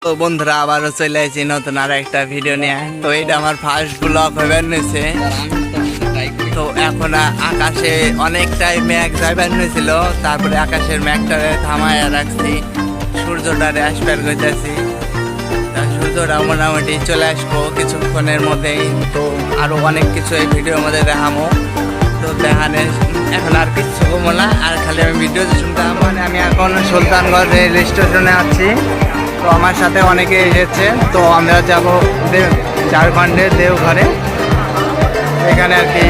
তো বন্ধুরা আবারও চলে আসছি নতুন আর একটা ভিডিও নিয়ে। তো এটা আমার ফার্স্ট ব্লগ হয়ে নিয়েছে। তো এখন আকাশে অনেকটাই মেঘ যাইবার নিয়েছিল, তারপরে আকাশের মেঘটারে থামায় রাখছি, সূর্যটারে আসবার করতেছি। সূর্যটা মোটামুটি চলে আসবো কিছুক্ষণের মধ্যেই। তো আরো অনেক কিছু এই ভিডিওর মধ্যে দেখাবো। তো দেখানে এখন আর কিছু কমো না, আর খালি আমি ভিডিও শুনতে মানে আমি এখন সুলতানগঞ্জ রেল স্টেশনে আছি। তো আমার সাথে অনেকে এসেছে। তো আমরা যাব ঝাড়খণ্ডের দেওঘরে। এখানে আর কি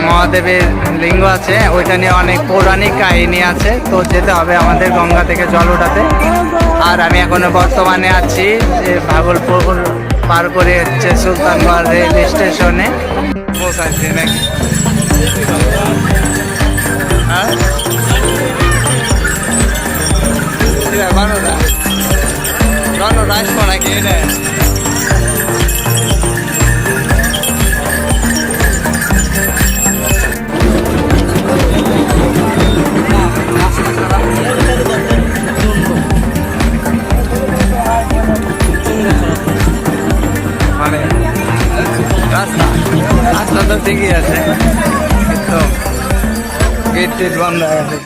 মহাদেবের লিঙ্গ আছে, ওইটা নিয়ে অনেক পৌরাণিক কাহিনী আছে। তো যেতে হবে আমাদের গঙ্গা থেকে জল ওঠাতে। আর আমি এখনো বর্তমানে আছি যে ভাগলপুর পার করে হচ্ছে সুলতানগঞ্জ রেল স্টেশনে পৌঁছাচ্ছি নাকি। হ্যাঁ আসবো নাকি এটা মানে রাস্তা তো ঠিকই আছে, কিন্তু গেট টেট বন্ধ আছে।